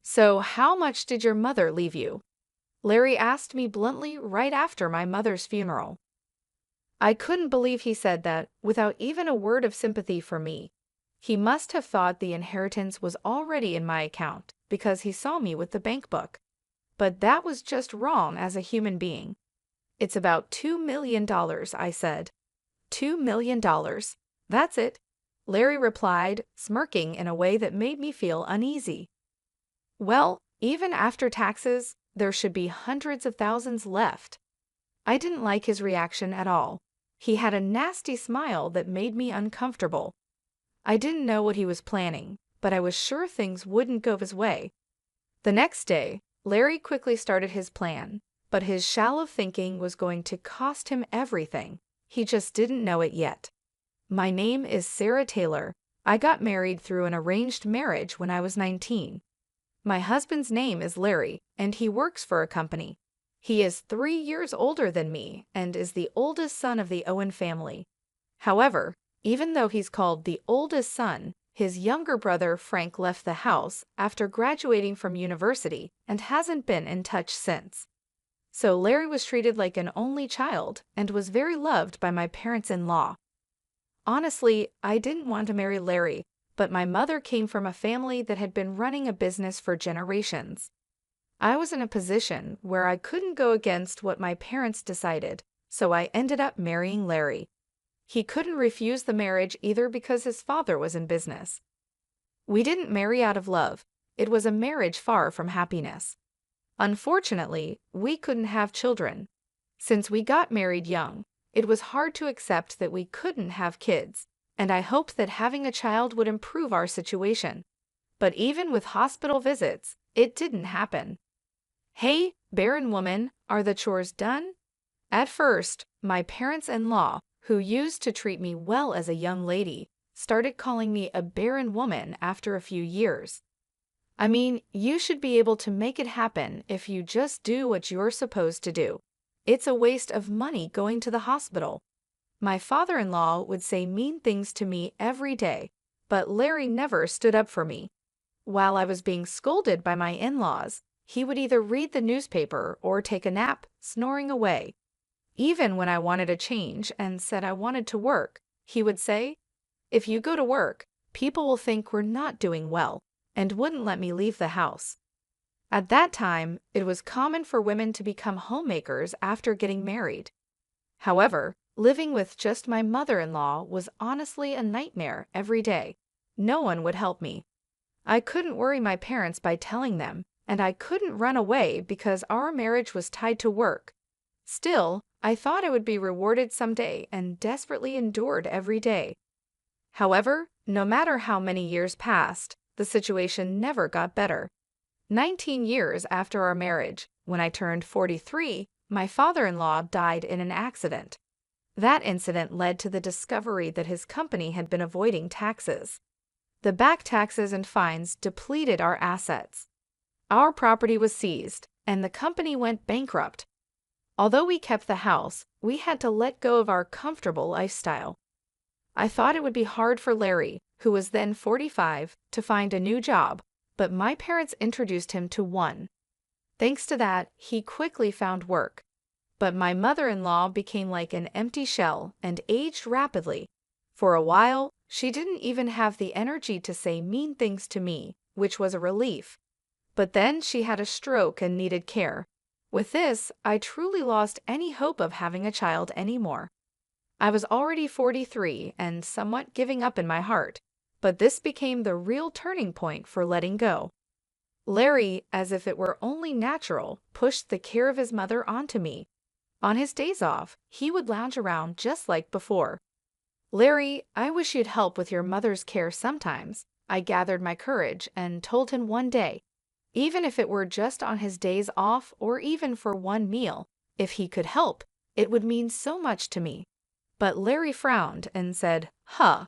"So, how much did your mother leave you?" Larry asked me bluntly right after my mother's funeral. I couldn't believe he said that without even a word of sympathy for me. He must have thought the inheritance was already in my account because he saw me with the bank book. But that was just wrong as a human being. "It's about $2 million, I said. $2 million. That's it," Larry replied, smirking in a way that made me feel uneasy. "Well, even after taxes, there should be hundreds of thousands left." I didn't like his reaction at all. He had a nasty smile that made me uncomfortable. I didn't know what he was planning, but I was sure things wouldn't go his way. The next day, Larry quickly started his plan, but his shallow thinking was going to cost him everything. He just didn't know it yet. "My name is Sarah Taylor. I got married through an arranged marriage when I was 19. My husband's name is Larry, and he works for a company. He is 3 years older than me and is the oldest son of the Owen family. However, even though he's called the oldest son, his younger brother Frank left the house after graduating from university and hasn't been in touch since. So Larry was treated like an only child and was very loved by my parents-in-law. Honestly, I didn't want to marry Larry, but my mother came from a family that had been running a business for generations. I was in a position where I couldn't go against what my parents decided, so I ended up marrying Larry. He couldn't refuse the marriage either because his father was in business. We didn't marry out of love. It was a marriage far from happiness. Unfortunately, we couldn't have children. Since we got married young, it was hard to accept that we couldn't have kids, and I hoped that having a child would improve our situation. But even with hospital visits, it didn't happen. "Hey, barren woman, are the chores done?" At first, my parents-in-law, who used to treat me well as a young lady, started calling me a barren woman after a few years. "I mean, you should be able to make it happen if you just do what you're supposed to do. It's a waste of money going to the hospital." My father-in-law would say mean things to me every day, but Larry never stood up for me. While I was being scolded by my in-laws, he would either read the newspaper or take a nap, snoring away. Even when I wanted a change and said I wanted to work, he would say, "If you go to work, people will think we're not doing well," and wouldn't let me leave the house. At that time, it was common for women to become homemakers after getting married. However, living with just my mother-in-law was honestly a nightmare every day. No one would help me. I couldn't worry my parents by telling them, and I couldn't run away because our marriage was tied to work. Still, I thought I would be rewarded someday and desperately endured every day. However, no matter how many years passed, the situation never got better. 19 years after our marriage, when I turned 43, my father-in-law died in an accident. That incident led to the discovery that his company had been avoiding taxes. The back taxes and fines depleted our assets. Our property was seized, and the company went bankrupt. Although we kept the house, we had to let go of our comfortable lifestyle. I thought it would be hard for Larry, who was then 45, to find a new job, but my parents introduced him to one. Thanks to that, he quickly found work. But my mother-in-law became like an empty shell and aged rapidly. For a while, she didn't even have the energy to say mean things to me, which was a relief. But then she had a stroke and needed care. With this, I truly lost any hope of having a child anymore. I was already 43 and somewhat giving up in my heart, but this became the real turning point for letting go. Larry, as if it were only natural, pushed the care of his mother onto me. On his days off, he would lounge around just like before. "Larry, I wish you'd help with your mother's care sometimes," I gathered my courage and told him one day. Even if it were just on his days off or even for one meal, if he could help, it would mean so much to me. But Larry frowned and said, "Huh,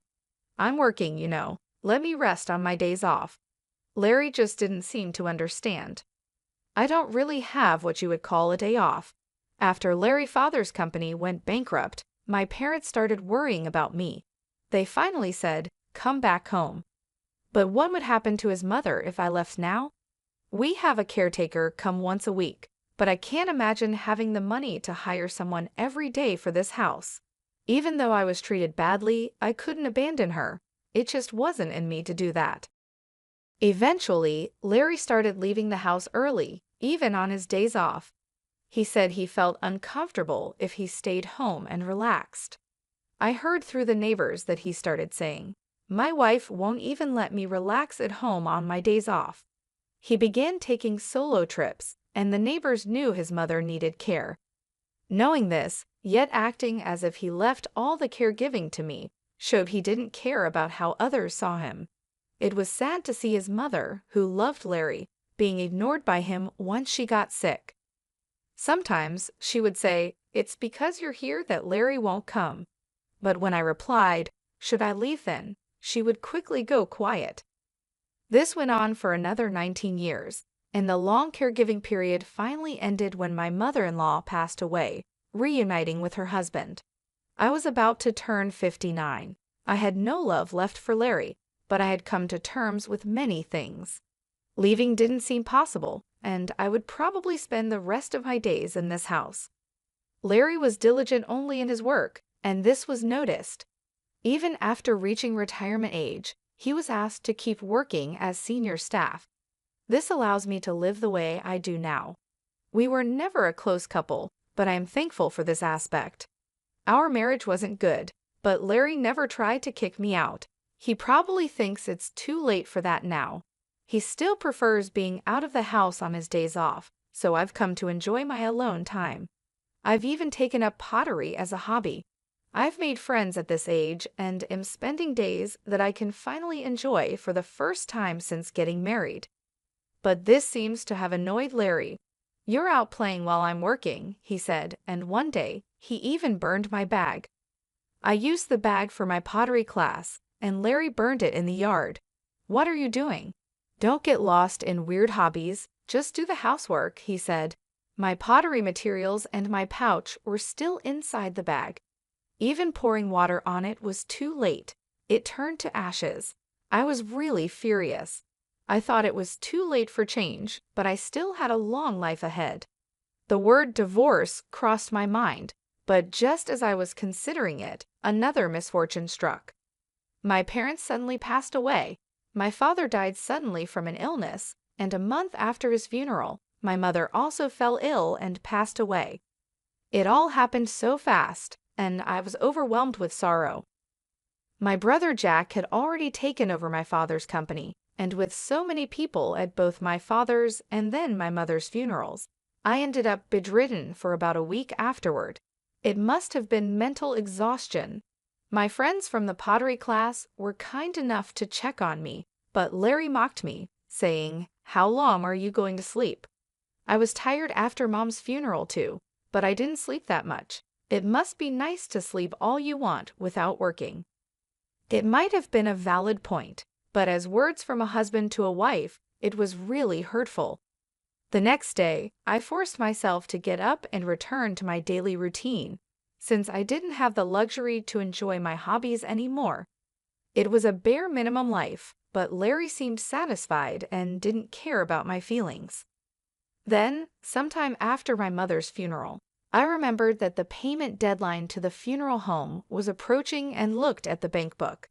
I'm working, you know. Let me rest on my days off." Larry just didn't seem to understand. I don't really have what you would call a day off. After Larry's father's company went bankrupt, my parents started worrying about me. They finally said, "Come back home." But what would happen to his mother if I left now? We have a caretaker come once a week, but I can't imagine having the money to hire someone every day for this house. Even though I was treated badly, I couldn't abandon her. It just wasn't in me to do that. Eventually, Larry started leaving the house early, even on his days off. He said he felt uncomfortable if he stayed home and relaxed. I heard through the neighbors that he started saying, "My wife won't even let me relax at home on my days off." He began taking solo trips, and the neighbors knew his mother needed care. Knowing this, yet acting as if he left all the caregiving to me, showed he didn't care about how others saw him. It was sad to see his mother, who loved Larry, being ignored by him once she got sick. Sometimes she would say, "It's because you're here that Larry won't come." But when I replied, "Should I leave then?" she would quickly go quiet. This went on for another 19 years, and the long caregiving period finally ended when my mother-in-law passed away, reuniting with her husband. I was about to turn 59. I had no love left for Larry, but I had come to terms with many things. Leaving didn't seem possible, and I would probably spend the rest of my days in this house. Larry was diligent only in his work, and this was noticed. Even after reaching retirement age, he was asked to keep working as senior staff. This allows me to live the way I do now. We were never a close couple, but I am thankful for this aspect. Our marriage wasn't good, but Larry never tried to kick me out. He probably thinks it's too late for that now. He still prefers being out of the house on his days off, so I've come to enjoy my alone time. I've even taken up pottery as a hobby. I've made friends at this age and am spending days that I can finally enjoy for the first time since getting married. But this seems to have annoyed Larry. "You're out playing while I'm working," he said, and one day, he even burned my bag. I used the bag for my pottery class, and Larry burned it in the yard. "What are you doing? Don't get lost in weird hobbies, just do the housework," he said. My pottery materials and my pouch were still inside the bag. Even pouring water on it was too late. It turned to ashes. I was really furious. I thought it was too late for change, but I still had a long life ahead. The word divorce crossed my mind, but just as I was considering it, another misfortune struck. My parents suddenly passed away. My father died suddenly from an illness, and a month after his funeral, my mother also fell ill and passed away. It all happened so fast, and I was overwhelmed with sorrow. My brother Jack had already taken over my father's company, and with so many people at both my father's and then my mother's funerals, I ended up bedridden for about a week afterward. It must have been mental exhaustion. My friends from the pottery class were kind enough to check on me, but Larry mocked me, saying, "How long are you going to sleep?" I was tired after Mom's funeral too, but I didn't sleep that much. It must be nice to sleep all you want without working. It might have been a valid point, but as words from a husband to a wife, it was really hurtful. The next day, I forced myself to get up and return to my daily routine, since I didn't have the luxury to enjoy my hobbies anymore. It was a bare minimum life, but Larry seemed satisfied and didn't care about my feelings. Then, sometime after my mother's funeral, I remembered that the payment deadline to the funeral home was approaching and looked at the bank book.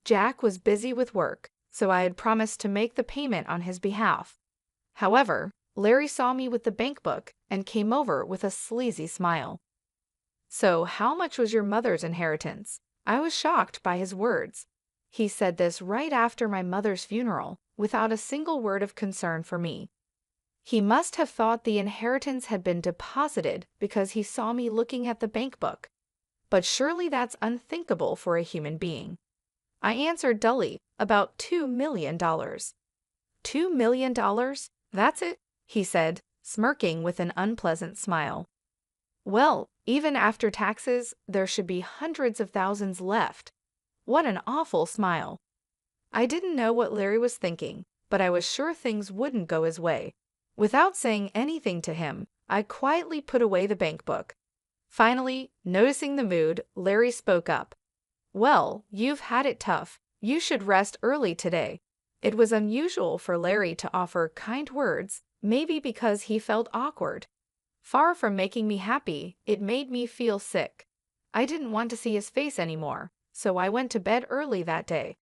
Jack was busy with work, so I had promised to make the payment on his behalf. However, Larry saw me with the bank book and came over with a sleazy smile. "So, how much was your mother's inheritance?" I was shocked by his words. He said this right after my mother's funeral, without a single word of concern for me. He must have thought the inheritance had been deposited because he saw me looking at the bank book. But surely that's unthinkable for a human being. I answered dully, "About $2 million. $2 million? That's it?" he said, smirking with an unpleasant smile. "Well, even after taxes, there should be hundreds of thousands left." What an awful smile. I didn't know what Larry was thinking, but I was sure things wouldn't go his way. Without saying anything to him, I quietly put away the bank book. Finally, noticing the mood, Larry spoke up. "Well, you've had it tough. You should rest early today." It was unusual for Larry to offer kind words, maybe because he felt awkward. Far from making me happy, it made me feel sick. I didn't want to see his face anymore, so I went to bed early that day.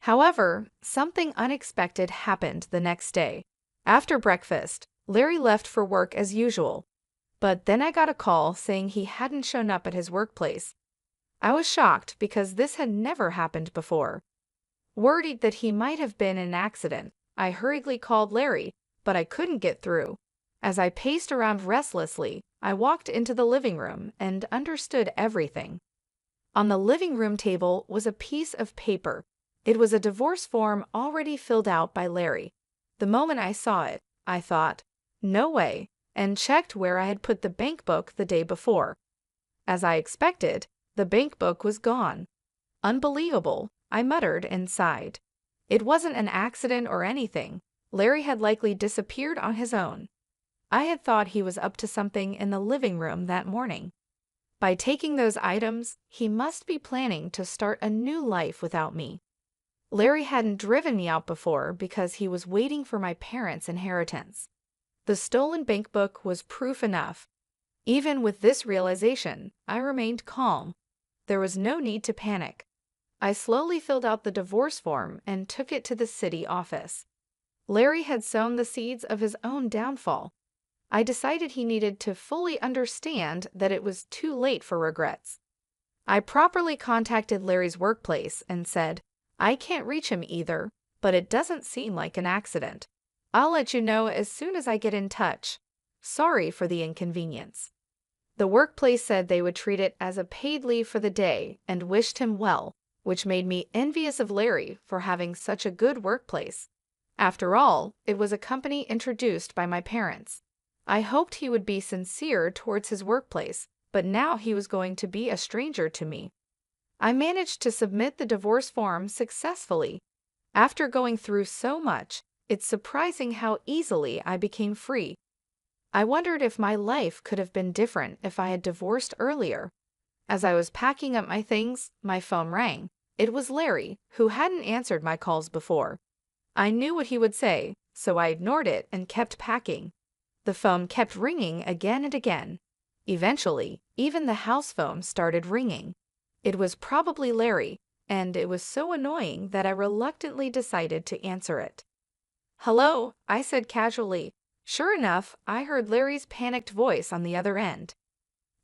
However, something unexpected happened the next day. After breakfast, Larry left for work as usual. But then I got a call saying he hadn't shown up at his workplace. I was shocked because this had never happened before. Worried that he might have been in an accident, I hurriedly called Larry, but I couldn't get through. As I paced around restlessly, I walked into the living room and understood everything. On the living room table was a piece of paper. It was a divorce form already filled out by Larry. The moment I saw it, I thought, "No way," and checked where I had put the bank book the day before. As I expected, the bank book was gone. Unbelievable, I muttered and sighed. It wasn't an accident or anything. Larry had likely disappeared on his own. I had thought he was up to something in the living room that morning. By taking those items, he must be planning to start a new life without me. Larry hadn't driven me out before because he was waiting for my parents' inheritance. The stolen bank book was proof enough. Even with this realization, I remained calm. There was no need to panic. I slowly filled out the divorce form and took it to the city office. Larry had sown the seeds of his own downfall. I decided he needed to fully understand that it was too late for regrets. I properly contacted Larry's workplace and said, "I can't reach him either, but it doesn't seem like an accident. I'll let you know as soon as I get in touch. Sorry for the inconvenience." The workplace said they would treat it as a paid leave for the day and wished him well, which made me envious of Larry for having such a good workplace. After all, it was a company introduced by my parents. I hoped he would be sincere towards his workplace, but now he was going to be a stranger to me. I managed to submit the divorce form successfully. After going through so much, it's surprising how easily I became free. I wondered if my life could have been different if I had divorced earlier. As I was packing up my things, my phone rang. It was Larry, who hadn't answered my calls before. I knew what he would say, so I ignored it and kept packing. The phone kept ringing again and again. Eventually, even the house phone started ringing. It was probably Larry, and it was so annoying that I reluctantly decided to answer it. "Hello," I said casually. Sure enough, I heard Larry's panicked voice on the other end.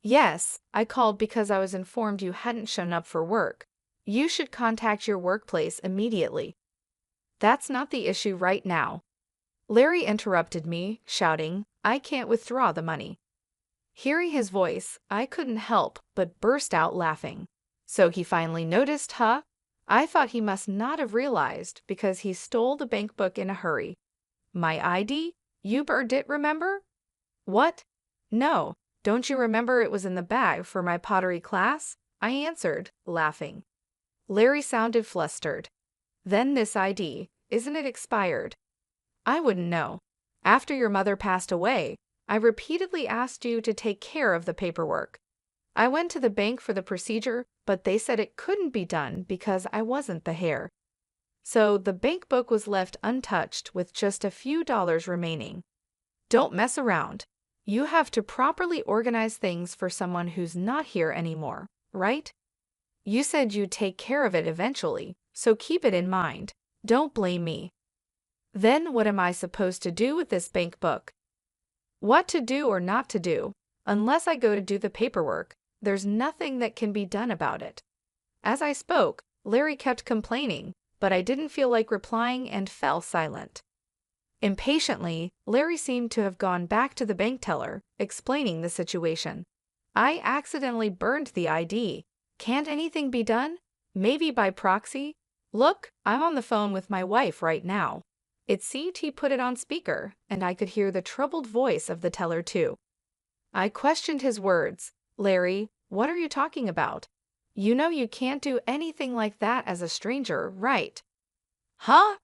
"Yes, I called because I was informed you hadn't shown up for work. You should contact your workplace immediately." "That's not the issue right now." Larry interrupted me, shouting, "I can't withdraw the money." Hearing his voice, I couldn't help but burst out laughing. "So he finally noticed, huh? I thought he must not have realized because he stole the bank book in a hurry." "My ID? You burned it, remember?" "What? No, don't you remember it was in the bag for my pottery class?" I answered, laughing. Larry sounded flustered. "Then this ID, isn't it expired?" "I wouldn't know. After your mother passed away, I repeatedly asked you to take care of the paperwork. I went to the bank for the procedure, but they said it couldn't be done because I wasn't the heir. So the bank book was left untouched with just a few dollars remaining. Don't mess around. You have to properly organize things for someone who's not here anymore, right? You said you'd take care of it eventually, so keep it in mind. Don't blame me." "Then what am I supposed to do with this bank book?" "What to do or not to do, unless I go to do the paperwork, there's nothing that can be done about it." As I spoke, Larry kept complaining, but I didn't feel like replying and fell silent. Impatiently, Larry seemed to have gone back to the bank teller, explaining the situation. "I accidentally burned the ID. Can't anything be done? Maybe by proxy? Look, I'm on the phone with my wife right now." It seemed he put it on speaker, and I could hear the troubled voice of the teller too. I questioned his words. "Larry, what are you talking about? You know you can't do anything like that as a stranger, right?" "Huh?"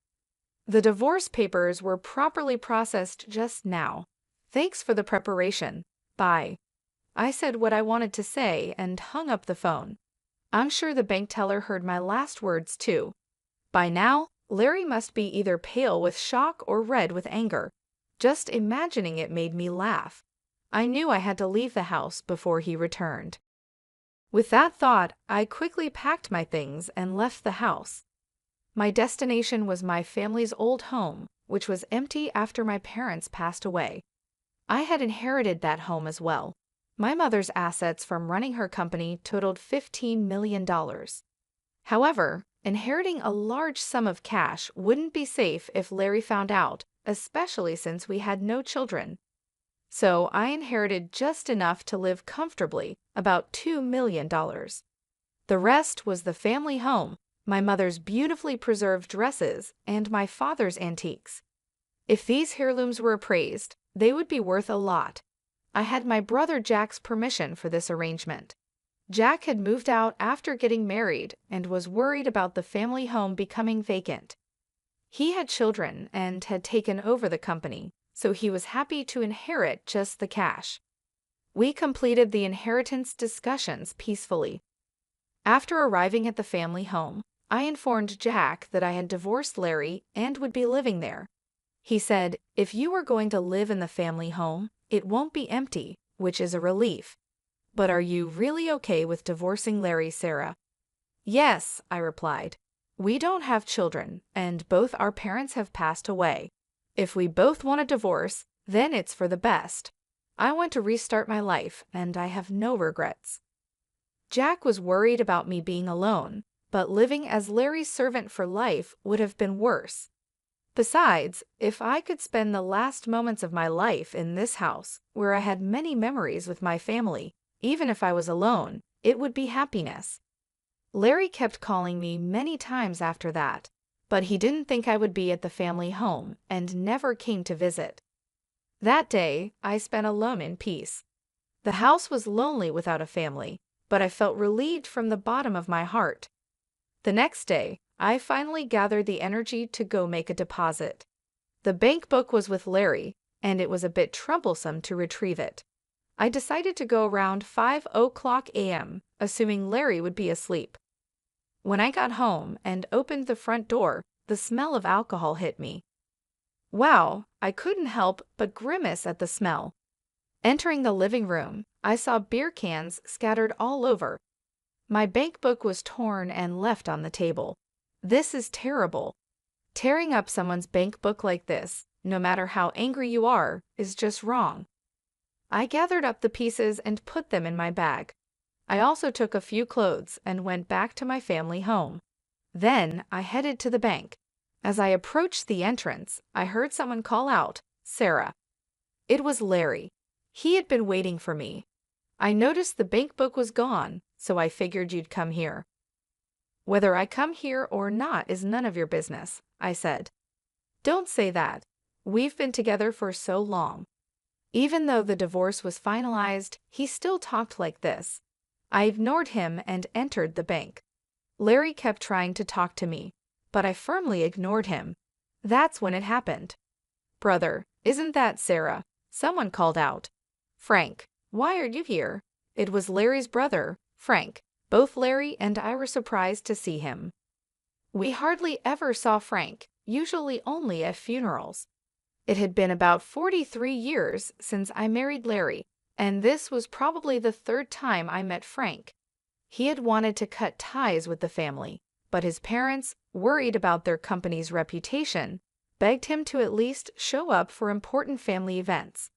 "The divorce papers were properly processed just now. Thanks for the preparation. Bye." I said what I wanted to say and hung up the phone. I'm sure the bank teller heard my last words too. By now, Larry must be either pale with shock or red with anger. Just imagining it made me laugh. I knew I had to leave the house before he returned. With that thought, I quickly packed my things and left the house. My destination was my family's old home, which was empty after my parents passed away. I had inherited that home as well. My mother's assets from running her company totaled $15 million. However, inheriting a large sum of cash wouldn't be safe if Larry found out, especially since we had no children. So I inherited just enough to live comfortably, about $2 million. The rest was the family home, my mother's beautifully preserved dresses, and my father's antiques. If these heirlooms were appraised, they would be worth a lot. I had my brother Jack's permission for this arrangement. Jack had moved out after getting married and was worried about the family home becoming vacant. He had children and had taken over the company, so he was happy to inherit just the cash. We completed the inheritance discussions peacefully. After arriving at the family home, I informed Jack that I had divorced Larry and would be living there. He said, "If you are going to live in the family home, it won't be empty, which is a relief. But are you really okay with divorcing Larry, Sarah?" "Yes," I replied. "We don't have children, and both our parents have passed away. If we both want a divorce, then it's for the best. I want to restart my life, and I have no regrets." Jack was worried about me being alone, but living as Larry's servant for life would have been worse. Besides, if I could spend the last moments of my life in this house, where I had many memories with my family, even if I was alone, it would be happiness. Larry kept calling me many times after that, but he didn't think I would be at the family home and never came to visit. That day, I spent alone in peace. The house was lonely without a family, but I felt relieved from the bottom of my heart. The next day, I finally gathered the energy to go make a deposit. The bank book was with Larry, and it was a bit troublesome to retrieve it. I decided to go around 5:00 a.m., assuming Larry would be asleep. When I got home and opened the front door, the smell of alcohol hit me. Wow, I couldn't help but grimace at the smell. Entering the living room, I saw beer cans scattered all over. My bank book was torn and left on the table. This is terrible. Tearing up someone's bank book like this, no matter how angry you are, is just wrong. I gathered up the pieces and put them in my bag. I also took a few clothes and went back to my family home. Then I headed to the bank. As I approached the entrance, I heard someone call out, "Sarah." It was Larry. He had been waiting for me. "I noticed the bank book was gone, so I figured you'd come here." "Whether I come here or not is none of your business," I said. "Don't say that. We've been together for so long." Even though the divorce was finalized, he still talked like this. I ignored him and entered the bank. Larry kept trying to talk to me, but I firmly ignored him. That's when it happened. "Brother, isn't that Sarah?" Someone called out. "Frank, why are you here?" It was Larry's brother, Frank. Both Larry and I were surprised to see him. We hardly ever saw Frank, usually only at funerals. It had been about 43 years since I married Larry, and this was probably the third time I met Frank. He had wanted to cut ties with the family, but his parents, worried about their company's reputation, begged him to at least show up for important family events.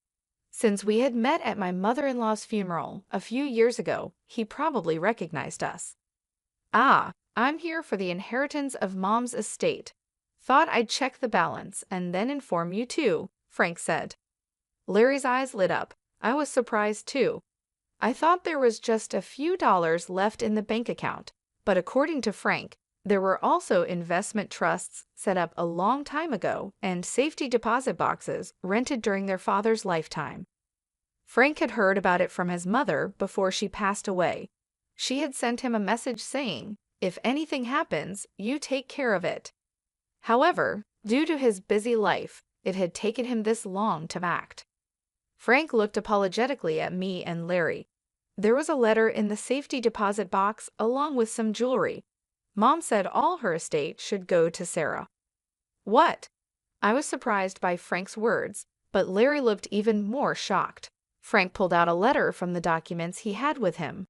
Since we had met at my mother-in-law's funeral a few years ago, he probably recognized us. "Ah, I'm here for the inheritance of Mom's estate. Thought I'd check the balance and then inform you too," Frank said. Larry's eyes lit up. I was surprised too. I thought there was just a few dollars left in the bank account, but according to Frank, there were also investment trusts set up a long time ago and safety deposit boxes rented during their father's lifetime. Frank had heard about it from his mother before she passed away. She had sent him a message saying, "If anything happens, you take care of it." However, due to his busy life, it had taken him this long to act. Frank looked apologetically at me and Larry. There was a letter in the safety deposit box along with some jewelry. Mom said all her estate should go to Sarah. What? I was surprised by Frank's words, but Larry looked even more shocked. Frank pulled out a letter from the documents he had with him.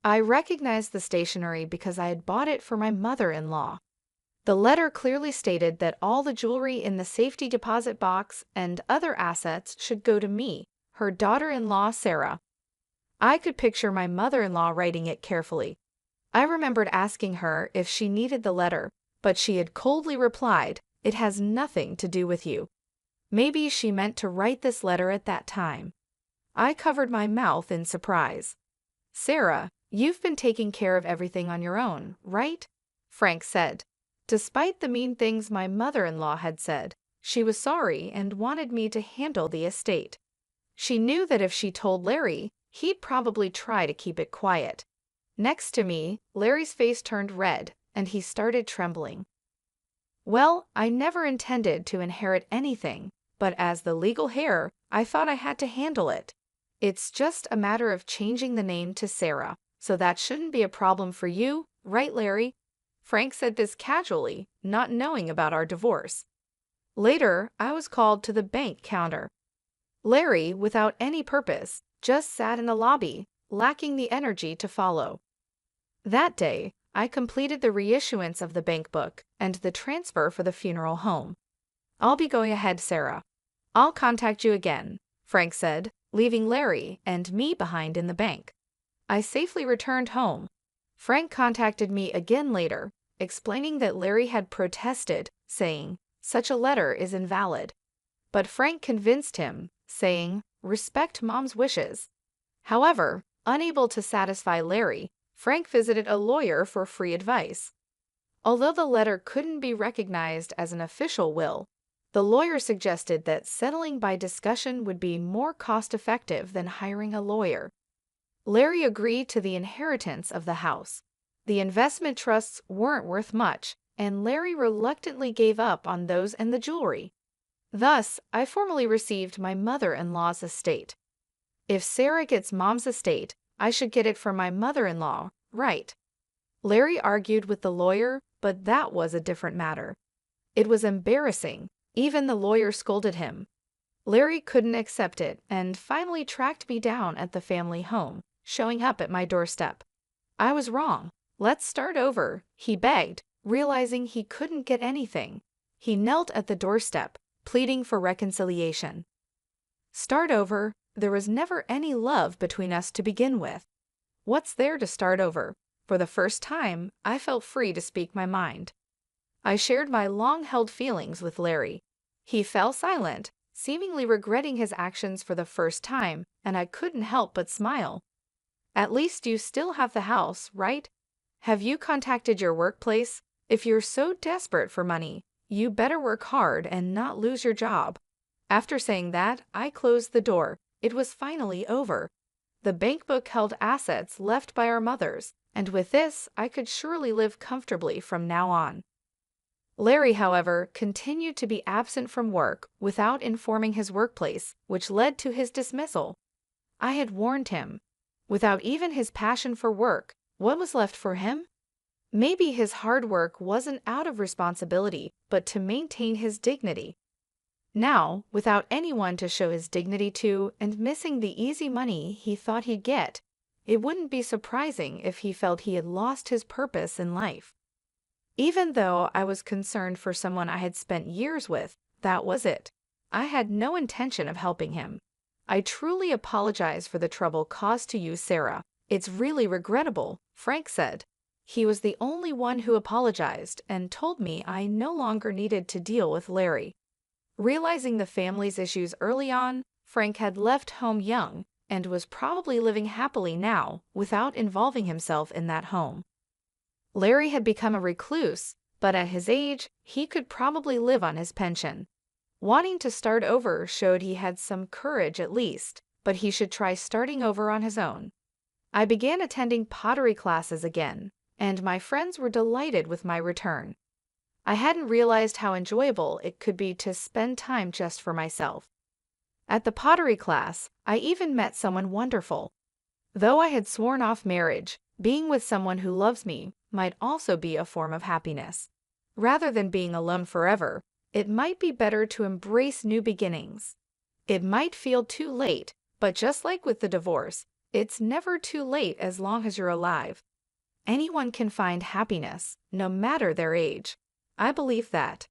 I recognized the stationery because I had bought it for my mother-in-law. The letter clearly stated that all the jewelry in the safety deposit box and other assets should go to me, her daughter-in-law Sarah. I could picture my mother-in-law writing it carefully. I remembered asking her if she needed the letter, but she had coldly replied, "It has nothing to do with you." Maybe she meant to write this letter at that time. I covered my mouth in surprise. "Sarah, you've been taking care of everything on your own, right?" Frank said. Despite the mean things my mother-in-law had said, she was sorry and wanted me to handle the estate. She knew that if she told Larry, he'd probably try to keep it quiet. Next to me, Larry's face turned red, and he started trembling. "Well, I never intended to inherit anything, but as the legal heir, I thought I had to handle it. It's just a matter of changing the name to Sarah, so that shouldn't be a problem for you, right, Larry?" Frank said this casually, not knowing about our divorce. Later, I was called to the bank counter. Larry, without any purpose, just sat in the lobby, lacking the energy to follow. That day, I completed the reissuance of the bank book and the transfer for the funeral home. "I'll be going ahead, Sarah. I'll contact you again," Frank said, leaving Larry and me behind in the bank. I safely returned home. Frank contacted me again later, explaining that Larry had protested, saying, "Such a letter is invalid." But Frank convinced him, saying, "Respect Mom's wishes." However, unable to satisfy Larry, Frank visited a lawyer for free advice. Although the letter couldn't be recognized as an official will, the lawyer suggested that settling by discussion would be more cost-effective than hiring a lawyer. Larry agreed to the inheritance of the house. The investment trusts weren't worth much, and Larry reluctantly gave up on those and the jewelry. Thus, I formally received my mother-in-law's estate. If Sarah gets Mom's estate, I should get it from my mother-in-law, right? Larry argued with the lawyer, but that was a different matter. It was embarrassing. Even the lawyer scolded him. Larry couldn't accept it and finally tracked me down at the family home, showing up at my doorstep. "I was wrong. Let's start over," he begged, realizing he couldn't get anything. He knelt at the doorstep, pleading for reconciliation. Start over? There was never any love between us to begin with. What's there to start over? For the first time, I felt free to speak my mind. I shared my long-held feelings with Larry. He fell silent, seemingly regretting his actions for the first time, and I couldn't help but smile. "At least you still have the house, right? Have you contacted your workplace? If you're so desperate for money, you better work hard and not lose your job." After saying that, I closed the door. It was finally over. The bank book held assets left by our mothers, and with this, I could surely live comfortably from now on. Larry, however, continued to be absent from work without informing his workplace, which led to his dismissal. I had warned him. Without even his passion for work, what was left for him? Maybe his hard work wasn't out of responsibility, but to maintain his dignity. Now, without anyone to show his dignity to and missing the easy money he thought he'd get, it wouldn't be surprising if he felt he had lost his purpose in life. Even though I was concerned for someone I had spent years with, that was it. I had no intention of helping him. "I truly apologize for the trouble caused to you, Sarah. It's really regrettable," Frank said. He was the only one who apologized and told me I no longer needed to deal with Larry. Realizing the family's issues early on, Frank had left home young and was probably living happily now without involving himself in that home. Larry had become a recluse, but at his age, he could probably live on his pension. Wanting to start over showed he had some courage at least, but he should try starting over on his own. I began attending pottery classes again, and my friends were delighted with my return. I hadn't realized how enjoyable it could be to spend time just for myself. At the pottery class, I even met someone wonderful. Though I had sworn off marriage, being with someone who loves me might also be a form of happiness. Rather than being alone forever, it might be better to embrace new beginnings. It might feel too late, but just like with the divorce, it's never too late as long as you're alive. Anyone can find happiness, no matter their age. I believe that.